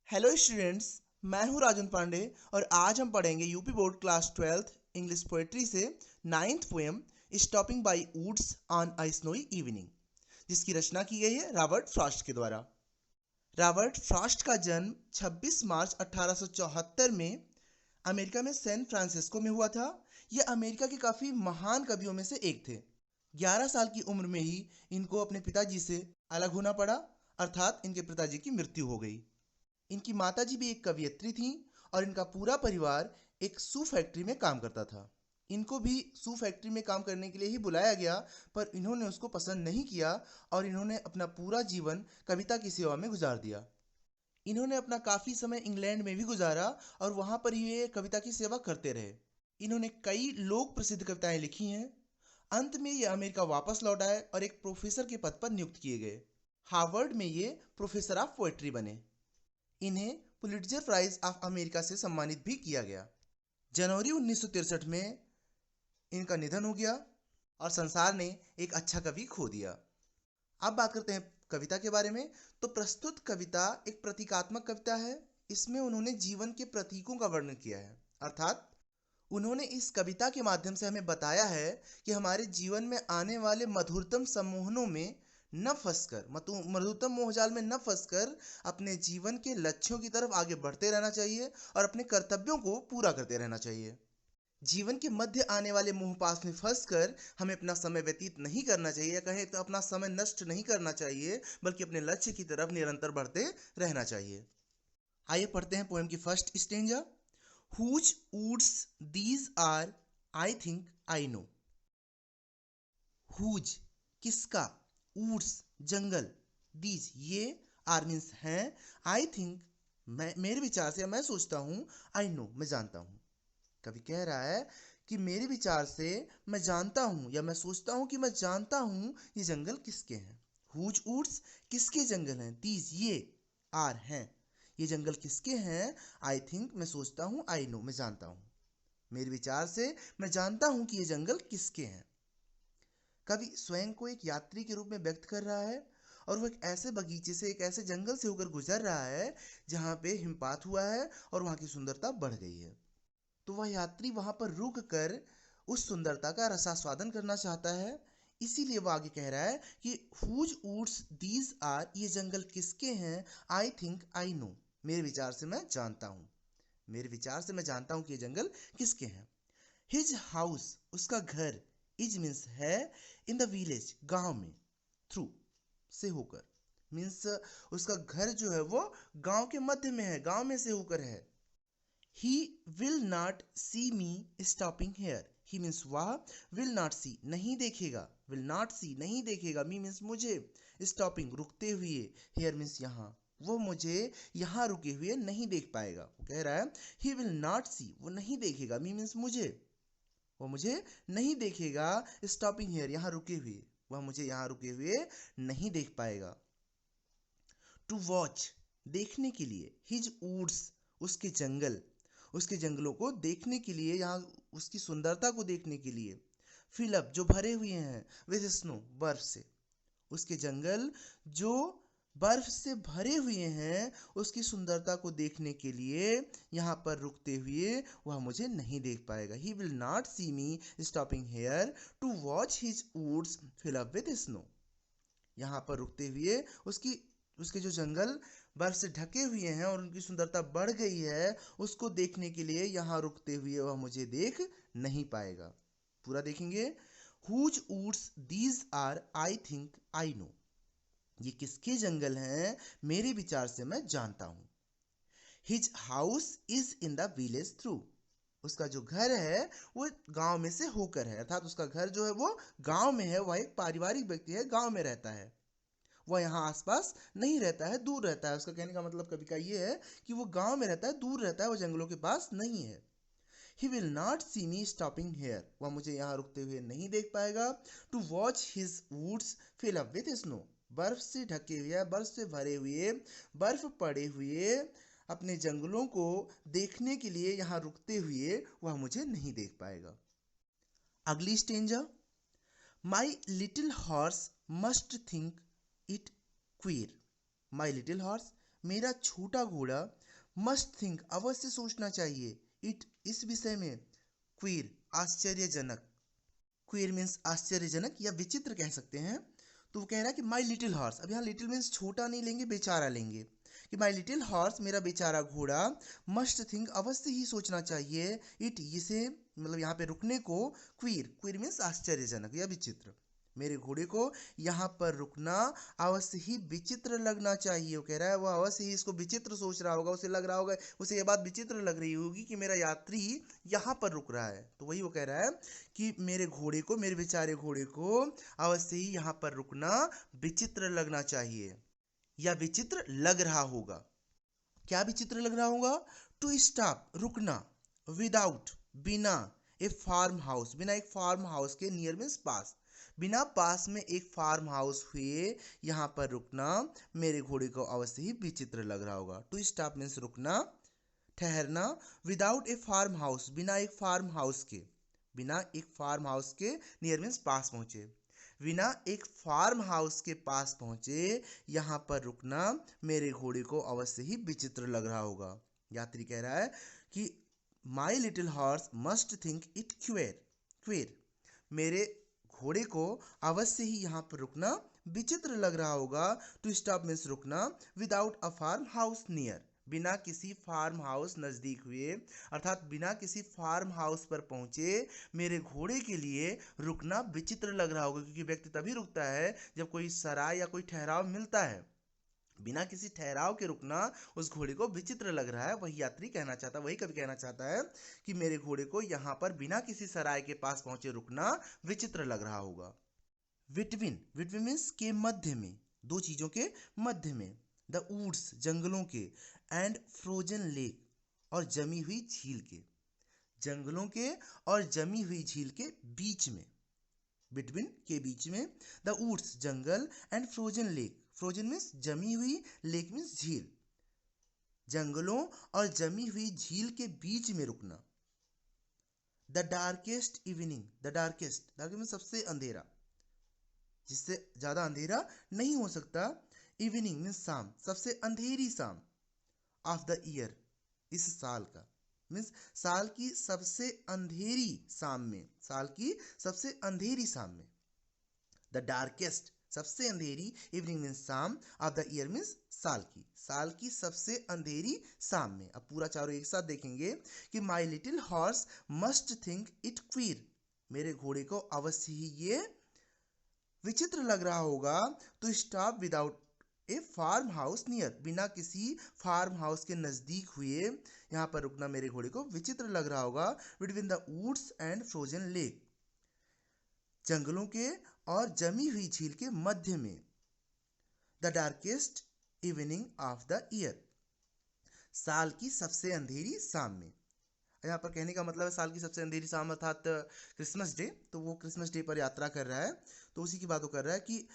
Hello students. मैं हूं राजन पांडे और आज हम पढ़ेंगे UP board class 12th English poetry से 9th poem stopping by woods on a snowy evening, जिसकी रचना की गई है रॉबर्ट फ्रॉस्ट के द्वारा। रॉबर्ट फ्रॉस्ट का जन्म 26 मार्च 1874 में अमेरिका में सैन फ्रांसिस्को में हुआ था। यह अमेरिका के काफ़ी महान कवियों में से एक थे। 11 साल की उम्र में ही इनको अपने पिताजी से अलग होना पड़ा, अर्थात इनके पिताजी की मृत्यु हो गई। इनकी माताजी भी एक कवियत्री थीं और इनका पूरा परिवार एक शू फैक्ट्री में काम करता था। इनको भी शू फैक्ट्री में काम करने के लिए ही बुलाया गया, पर इन्होंने उसको पसंद नहीं किया और इन्होंने अपना पूरा जीवन कविता की सेवा में गुजार दिया। इन्होंने अपना काफ़ी समय इंग्लैंड में भी गुजारा और वहाँ पर ही ये कविता की सेवा करते रहे। इन्होंने कई लोक प्रसिद्ध कविताएं लिखी हैं। अंत में ये अमेरिका वापस लौट आए और एक प्रोफेसर के पद पर नियुक्त किए गए। हार्वर्ड में ये प्रोफेसर ऑफ पोएट्री बने। इन्हें पुलिट्जर प्राइज ऑफ अमेरिका से सम्मानित भी किया गया। जनवरी 1963 में इनका निधन हो गया और संसार ने एक अच्छा कवि खो दिया। अब बात करते हैं कविता के बारे में। तो प्रस्तुत कविता एक प्रतीकात्मक कविता है। इसमें उन्होंने जीवन के प्रतीकों का वर्णन किया है, अर्थात उन्होंने इस कविता के माध्यम से हमें बताया है कि हमारे जीवन में आने वाले मधुरतम सम्मोहनों में न फंसकर, मधुरतम मोहजाल में न फंसकर अपने जीवन के लक्ष्यों की तरफ आगे बढ़ते रहना चाहिए और अपने कर्तव्यों को पूरा करते रहना चाहिए। जीवन के मध्य आने वाले मोहपाश में फंसकर हमें अपना समय व्यतीत नहीं करना चाहिए, या कहें तो अपना समय नष्ट नहीं करना चाहिए, बल्कि अपने लक्ष्य की तरफ निरंतर बढ़ते रहना चाहिए। आइए पढ़ते हैं पोएम की first stanza. Whose woods these are, I think I know. Whose किसका, woods जंगल, these ये, are means हैं, I think मेरे विचार से, मैं सोचता हूँ, I know मैं जानता हूँ। कवि कह रहा है कि मेरे विचार से मैं जानता हूँ या मैं सोचता हूँ कि मैं जानता हूँ ये जंगल किसके हैं। Whose woods किसके जंगल हैं, these ये, are हैं, ये जंगल किसके हैं। आई थिंक मैं सोचता हूँ, आई नो मैं जानता हूँ, मेरे विचार से मैं जानता हूँ कि ये जंगल किसके हैं। कवि स्वयं को एक यात्री के रूप में व्यक्त कर रहा है और वो एक ऐसे बगीचे से, एक ऐसे जंगल से होकर गुजर रहा है जहाँ पे हिमपात हुआ है और वहाँ की सुंदरता बढ़ गई है। तो वह यात्री वहाँ पर रुक कर उस सुंदरता का रसास्वादन करना चाहता है। इसीलिए वो आगे कह रहा है कि हुज वुड्स दीज आर, ये जंगल किसके हैं। आई थिंक आई नो, मेरे विचार से मैं जानता हूँ, मेरे विचार से मैं जानता हूँ कि ये जंगल किसके हैं। हिज हाउस उसका घर, इज मीन्स है, इन द विलेज गांव में, थ्रू से होकर, मीन्स उसका घर जो है वो गांव के मध्य में है, गांव में से होकर है। He will not see me stopping here. He means वह, will not see नहीं देखेगा, will not see नहीं देखेगा, me means मुझे, stopping रुकते हुए, here means यहाँ, वो मुझे यहाँ रुके हुए नहीं देख पाएगा। वो कह रहा है he will not see, वो नहीं देखेगा, me means मुझे, वो मुझे नहीं देखेगा, stopping here यहाँ रुके हुए, वह मुझे यहाँ रुके हुए नहीं देख पाएगा। टू वॉच देखने के लिए, हिज वुड्स उसके जंगल, उसके जंगलों को देखने के लिए, यहाँ उसकी सुंदरता को देखने के लिए। फिल अप जो भरे हुए हैं, विद स्नो बर्फ से, उसके जंगल जो बर्फ से भरे हुए हैं, उसकी सुंदरता को देखने के लिए यहाँ पर रुकते हुए वह मुझे नहीं देख पाएगा। He will not see me stopping here to watch his woods fill up with snow, यहाँ पर रुकते हुए उसकी, उसके जो जंगल बर्फ से ढके हुए हैं और उनकी सुंदरता बढ़ गई है, उसको देखने के लिए यहाँ रुकते हुए वह मुझे देख नहीं पाएगा। पूरा देखेंगे। Whose woods these are, I think I know, ये किसके जंगल हैं, मेरे विचार से मैं जानता हूँ। His house is in the village through, उसका जो घर है वो गांव में से होकर है, अर्थात उसका घर जो है वो गांव में है, वह एक पारिवारिक व्यक्ति है, गांव में रहता है, वह यहाँ आसपास नहीं रहता है, दूर रहता है। उसका कहने का मतलब कवि का ये है कि वो गांव में रहता है, दूर रहता है, वो जंगलों के पास नहीं है। He will not see me stopping here, वह मुझे यहाँ रुकते हुए नहीं देख पाएगा। To watch his woods fill up with snow, बर्फ से ढके हुए, बर्फ से भरे हुए, बर्फ पड़े हुए अपने जंगलों को देखने के लिए यहाँ रुकते हुए वह मुझे नहीं देख पाएगा। अगली stanza. My little horse must think it queer, my little horse मेरा छोटा घोड़ा मस्ट थिंक अवश्य सोचना चाहिए इट इस विषय में क्वीर आश्चर्यजनक। क्वीर मीन्स आश्चर्यजनक या विचित्र कह सकते हैं। तो वो कह रहा है कि माई लिटिल हॉर्स, अब यहाँ लिटिल मीन्स छोटा नहीं लेंगे, बेचारा लेंगे कि माई लिटिल हॉर्स मेरा बेचारा घोड़ा मस्ट थिंक अवश्य ही सोचना चाहिए इट इसे मतलब यहाँ पे रुकने को क्वीर, क्वीर मीन्स आश्चर्यजनक या विचित्र, मेरे घोड़े को यहाँ पर रुकना अवश्य ही विचित्र लगना चाहिए। वो कह रहा है वो अवश्य ही इसको विचित्र सोच रहा होगा, उसे लग रहा होगा, उसे ये बात विचित्र लग रही होगी कि मेरा यात्री यहाँ पर रुक रहा है। तो वही वो कह रहा है कि मेरे घोड़े को, मेरे बेचारे घोड़े को अवश्य ही यहाँ पर रुकना विचित्र लगना चाहिए या विचित्र लग रहा होगा। क्या विचित्र लग रहा होगा? टू स्टॉप रुकना, विदाउट बिना, ए फार्म हाउस बिना एक फार्म हाउस के, नियर मीन्स पास, बिना पास में एक फार्म हाउस हुए यहाँ पर रुकना मेरे घोड़े को अवश्य ही विचित्र लग रहा होगा। टू स्टॉप मीन्स रुकना, ठहरना, विदाउट ए फार्म हाउस बिना एक फार्म हाउस के, बिना एक फार्म हाउस के, नियर मीन्स पास पहुंचे, बिना एक फार्म हाउस के पास पहुंचे यहाँ पर रुकना मेरे घोड़े को अवश्य ही विचित्र लग रहा होगा। यात्री कह रहा है कि my little horse must think it queer, queer मेरे घोड़े को अवश्य ही यहाँ पर रुकना विचित्र लग रहा होगा। टू स्टॉप मीन्स रुकना, without a farmhouse near बिना किसी फार्म हाउस नज़दीक हुए, अर्थात बिना किसी फार्म हाउस पर पहुंचे मेरे घोड़े के लिए रुकना विचित्र लग रहा होगा, क्योंकि व्यक्ति तभी रुकता है जब कोई सराय या कोई ठहराव मिलता है। बिना किसी ठहराव के रुकना उस घोड़े को विचित्र लग रहा है। वही यात्री कहना चाहता है, वही कवि कहना चाहता है कि मेरे घोड़े को यहाँ पर बिना किसी सराय के पास पहुंचे रुकना विचित्र लग रहा होगा। बिटवीन, बिटवीन मीन्स के मध्य में, दो चीजों के मध्य में, द वुड्स जंगलों के, एंड फ्रोजन लेक और जमी हुई झील के, जंगलों के और जमी हुई झील के बीच में, बिटवीन के बीच में, द वुड्स जंगल, and frozen lake, frozen means जमी हुई, लेक मीन्स झील, जंगलों और जमी हुई झील के बीच में रुकना। The darkest evening, the darkest, darkest means सबसे अंधेरा, जिससे ज्यादा अंधेरा नहीं हो सकता, इवनिंग मीन्स शाम, सबसे अंधेरी शाम, ऑफ द ईयर इस साल का, मीन्स साल की सबसे अंधेरी शाम में, साल की सबसे अंधेरी शाम में, द डार्केस्ट सबसे अंधेरी, इवनिंग मीन्स शाम, ऑफ द ईयर मीन्स साल की सबसे अंधेरी शाम में। अब पूरा चारों एक साथ देखेंगे कि my little horse must think it queer, मेरे घोड़े को अवश्य ही ये विचित्र लग रहा होगा, to stop without a farmhouse near बिना किसी फार्म हाउस के नजदीक हुए यहाँ पर रुकना मेरे घोड़े को विचित्र लग रहा होगा। Between the woods and frozen lake, जंगलों के और जमी हुई झील के मध्य में, the darkest evening of the year, साल की सबसे अंधेरी शाम में। यहाँ पर कहने का मतलब है साल की सबसे अंधेरी शाम अर्थात क्रिसमस डे, तो वो क्रिसमस डे पर यात्रा कर रहा है, तो उसी की बात वो कर रहा है कि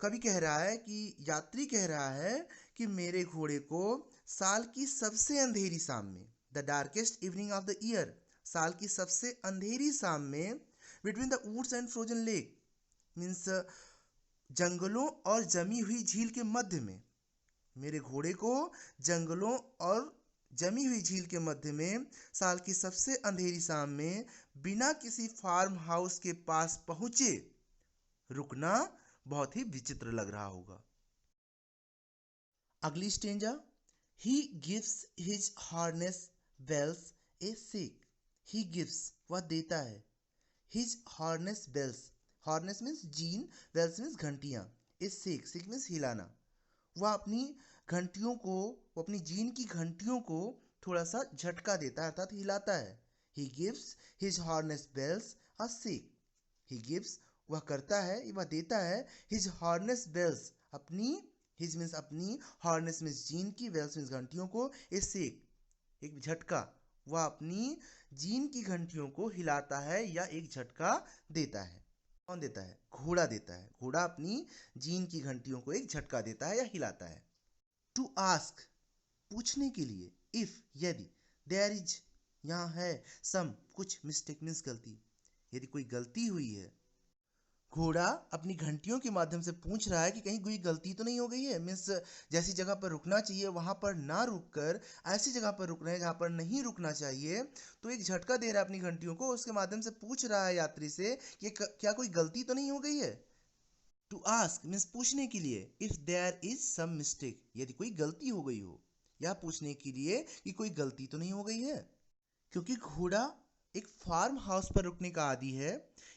कवि कह रहा है कि यात्री कह रहा है कि मेरे घोड़े को साल की सबसे अंधेरी शाम में, the darkest evening of the year, साल की सबसे अंधेरी शाम में, between the woods and frozen lake means जंगलों और जमी हुई झील के मध्य में, मेरे घोड़े को जंगलों और जमी हुई झील के मध्य में साल की सबसे अंधेरी शाम में बिना किसी फार्म हाउस के पास पहुंचे रुकना बहुत ही विचित्र लग रहा होगा। अगली stanza, he gives his harness bells a shake, he gives वह देता है, his harness bells, harness means जीन, बेल्स मीन्स घंटियां, ए शेक, शेक मीन्स हिलाना, वह अपनी घंटियों को, वो अपनी जीन की घंटियों को थोड़ा सा झटका देता है अर्थात हिलाता है। He gives his harness bells a shake, he gives वह करता है, वह देता है, हिज हार्नेस बेल्स अपनी, हिज मीन्स अपनी, हार्नेस मीन्स जीन की, बेल्स मीन्स घंटियों को, ए शेक एक झटका, वह अपनी जीन की घंटियों को हिलाता है या एक झटका देता है। कौन देता है? घोड़ा देता है, घोड़ा अपनी जीन की घंटियों को एक झटका देता है या हिलाता है। टू आस्क पूछने के लिए, इफ यदि, देयर इज यहाँ है, सम कुछ, मिस्टेक मीन्स गलती, यदि कोई गलती हुई है, घोड़ा अपनी घंटियों के माध्यम से पूछ रहा है कि कहीं कोई गलती तो नहीं हो गई है। मीन्स जैसी जगह पर रुकना चाहिए वहां पर ना रुककर ऐसी जगह पर रुक रहे हैं जहां पर नहीं रुकना चाहिए। तो एक झटका दे रहा है अपनी घंटियों को, उसके माध्यम से पूछ रहा है यात्री से कि क्या कोई गलती तो नहीं हो गई है। टू आस्क मीन्स पूछने के लिए, if there is some mistake, यदि कोई गलती हो गई हो, या पूछने के लिए कि कोई गलती तो नहीं हो गई है। क्योंकि घोड़ा एक फार्म हाउस पर रुकने का आदी है,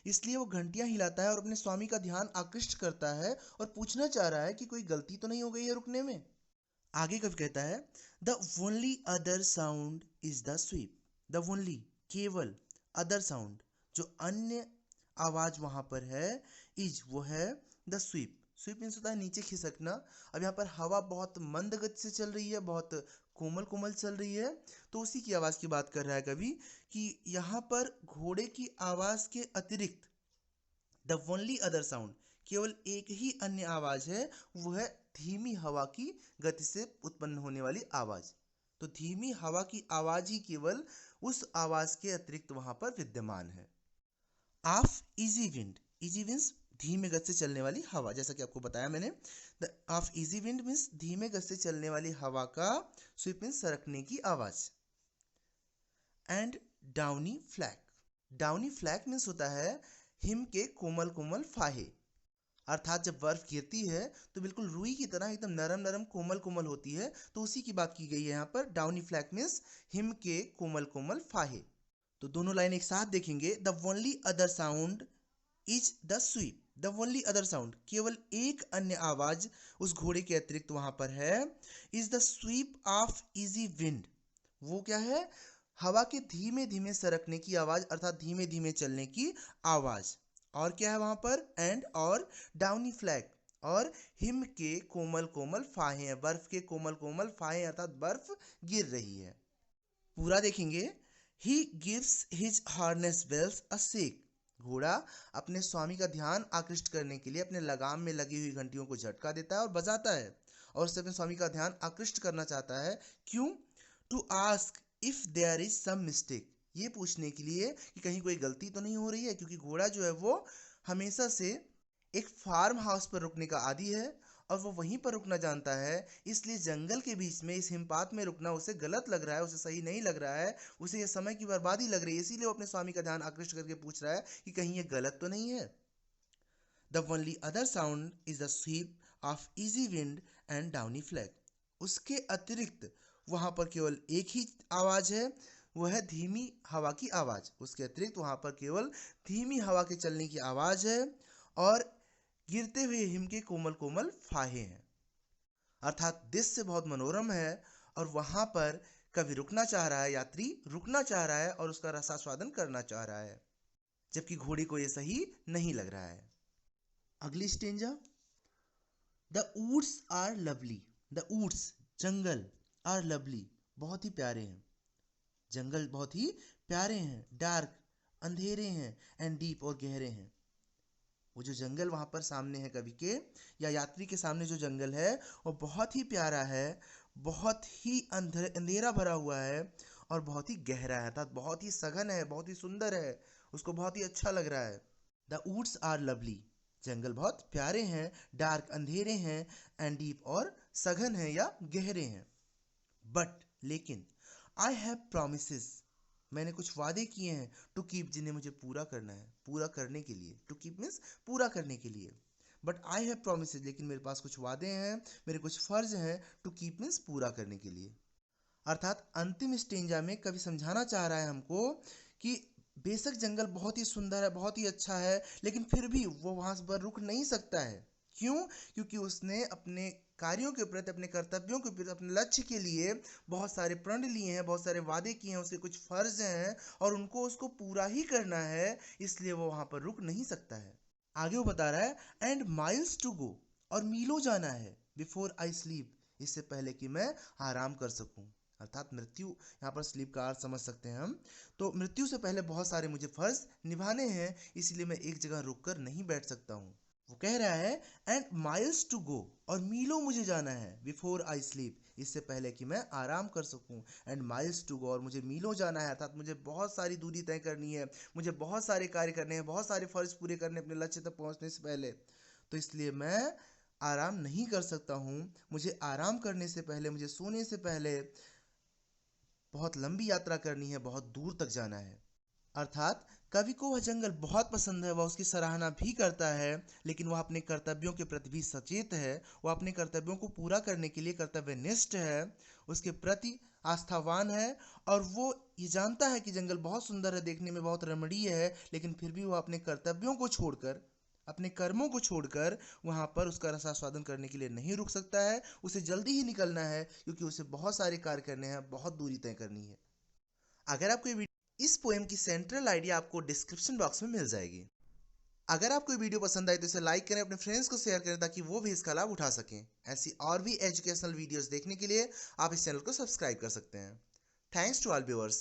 इसलिए वो घंटियां हिलाता है और अपने स्वामी का ध्यान आकृष्ट करता है और पूछना चाह रहा है कि कोई गलती तो नहीं हो गई है रुकने में। आगे कवि कहता है, the only other sound is the SVEEP. The only केवल, अदर साउंड जो अन्य आवाज वहां पर है, इज वो है द स्वीप। स्वीप मीन्स होता है नीचे खिसकना। अब यहाँ पर हवा बहुत मंद गति से चल रही है, बहुत कोमल कोमल चल रही है, तो उसी की आवाज की बात कर रहा है कवि कि यहाँ पर घोड़े की आवाज के अतिरिक्त द ओनली अदर साउंड, केवल एक ही अन्य आवाज है, वो है धीमी हवा की गति से उत्पन्न होने वाली आवाज। तो धीमी हवा की आवाज ही केवल उस आवाज के अतिरिक्त वहां पर विद्यमान है। Of easy wind, easy means धीमे गति से चलने वाली हवा, जैसा कि आपको बताया मैंने। The of easy wind means धीमे गति से चलने वाली हवा का, स्वीप मीन्स सरकने की आवाज। एंड डाउनी फ्लैक, डाउनी फ्लैक मीन्स होता है हिम के कोमल कोमल फाहे, अर्थात जब बर्फ गिरती है तो बिल्कुल रुई की तरह एकदम नरम नरम कोमल कोमल होती है, तो उसी की बात की गई है यहाँ पर। डाउनी फ्लैक मीन्स हिम के कोमल कोमल फाहे। तो दोनों लाइन एक साथ देखेंगे, the only other sound is the SVEEP. The only other sound, केवल एक अन्य आवाज उस घोड़े के अतिरिक्त वहां पर है, is the sweep of easy wind, वो क्या है, हवा के धीमे धीमे सरकने की आवाज, अर्थात धीमे धीमे चलने की आवाज। और क्या है वहां पर, एंड और डाउनी फ्लैग, और हिम के कोमल कोमल फाहे हैं, बर्फ के कोमल कोमल फाहे अर्थात बर्फ गिर रही है। पूरा देखेंगे, he gives his harness bells a shake, घोड़ा अपने स्वामी का ध्यान आकृष्ट करने के लिए अपने लगाम में लगी हुई घंटियों को झटका देता है और बजाता है, और उससे अपने स्वामी का ध्यान आकृष्ट करना चाहता है। क्यों, to ask if there is some mistake, ये पूछने के लिए कि कहीं कोई गलती तो नहीं हो रही है। क्योंकि घोड़ा जो है वो हमेशा से एक फार्म हाउस पर रुकने का आदी है और वो वहीं पर रुकना जानता है, इसलिए जंगल के बीच में इस हिमपात में रुकना उसे गलत लग रहा है, उसे सही नहीं लग रहा है, उसे ये समय की बर्बादी लग रही है, इसीलिए वो अपने स्वामी का ध्यान आकृष्ट करके पूछ रहा है कि कहीं ये गलत तो नहीं है। The only other sound is the sweep of easy wind and downy flake, उसके अतिरिक्त वहां पर केवल एक ही आवाज है, वो है धीमी हवा की आवाज। उसके अतिरिक्त वहां पर केवल धीमी हवा के चलने की आवाज है और गिरते हुए हिम के कोमल कोमल फाहे हैं, अर्थात दृश्य बहुत मनोरम है और वहां पर कभी रुकना चाह रहा है, यात्री रुकना चाह रहा है और उसका रसास्वादन करना चाह रहा है, जबकि घोड़ी को यह सही नहीं लग रहा है। अगली stanza, the woods are lovely, the woods जंगल, आर लवली बहुत ही प्यारे हैं, जंगल बहुत ही प्यारे हैं, डार्क अंधेरे हैं, एंड डीप और गहरे हैं। वो जो जंगल वहां पर सामने है कवि के या यात्री के सामने जो जंगल है वो बहुत ही प्यारा है, बहुत ही अंधेरा भरा हुआ है और बहुत ही गहरा है, अर्थात बहुत ही सघन है, बहुत ही सुंदर है, उसको बहुत ही अच्छा लग रहा है। द वुड्स आर लवली, जंगल बहुत प्यारे हैं, डार्क अंधेरे हैं, एंड डीप और सघन है या गहरे हैं। बट लेकिन, आई हैव प्रोमिसेस, मैंने कुछ वादे किए हैं, टू कीप जिन्हें मुझे पूरा करना है, पूरा करने के लिए, टू कीप मीन्स पूरा करने के लिए। बट आई हैव प्रोमिसेस, लेकिन मेरे पास कुछ वादे हैं, मेरे कुछ फर्ज हैं, टू कीप मीन्स पूरा करने के लिए। अर्थात अंतिम स्टेंजा में कवि समझाना चाह रहा है हमको कि बेशक जंगल बहुत ही सुंदर है, बहुत ही अच्छा है, लेकिन फिर भी वो वहां पर रुक नहीं सकता है। क्यों, क्योंकि उसने अपने कार्यों के प्रति, अपने कर्तव्यों के प्रति, अपने लक्ष्य के लिए बहुत सारे प्रण लिए हैं, बहुत सारे वादे किए हैं, उसके कुछ फर्ज हैं और उनको उसको पूरा ही करना है, इसलिए वो वहां पर रुक नहीं सकता है। आगे वो बता रहा है, एंड माइल्स टू गो, और मीलों जाना है, बिफोर आई स्लीप, इससे पहले कि मैं आराम कर सकूं, अर्थात मृत्यु, यहाँ पर स्लीप का अर्थ समझ सकते हैं हम। तो मृत्यु से पहले बहुत सारे मुझे फर्ज निभाने हैं, इसलिए मैं एक जगह रुककर नहीं बैठ सकता हूँ। वो कह रहा है, एंड माइल्स टू गो, और मीलों मुझे जाना है, बिफोर आई स्लीप, इससे पहले कि मैं आराम कर सकूं। एंड माइल्स टू गो, और मुझे मीलों जाना है, अर्थात मुझे बहुत सारी दूरी तय करनी है, मुझे बहुत सारे कार्य करने हैं, बहुत सारे फर्ज पूरे करने अपने लक्ष्य तक पहुंचने से पहले। तो इसलिए मैं आराम नहीं कर सकता हूं। मुझे आराम करने से पहले, मुझे सोने से पहले बहुत लंबी यात्रा करनी है, बहुत दूर तक जाना है। अर्थात कवि को वह जंगल बहुत पसंद है, वह उसकी सराहना भी करता है, लेकिन वह अपने कर्तव्यों के प्रति भी सचेत है। वह अपने कर्तव्यों को पूरा करने के लिए कर्तव्यनिष्ठ है, उसके प्रति आस्थावान है, और वो ये जानता है कि जंगल बहुत सुंदर है, देखने में बहुत रमणीय है, लेकिन फिर भी वह अपने कर्तव्यों को छोड़कर, अपने कर्मों को छोड़कर वहां पर उसका रसास्वादन करने के लिए नहीं रुक सकता है। उसे जल्दी ही निकलना है, क्योंकि उसे बहुत सारे कार्य करने हैं, बहुत दूरी तय करनी है। अगर आपको इस पोएम की सेंट्रल आइडिया आपको डिस्क्रिप्शन बॉक्स में मिल जाएगी। अगर आपको ये वीडियो पसंद आए तो इसे लाइक करें, अपने फ्रेंड्स को शेयर करें, ताकि वो भी इसका लाभ उठा सकें। ऐसी और भी एजुकेशनल वीडियोस देखने के लिए आप इस चैनल को सब्सक्राइब कर सकते हैं। Thanks to all viewers.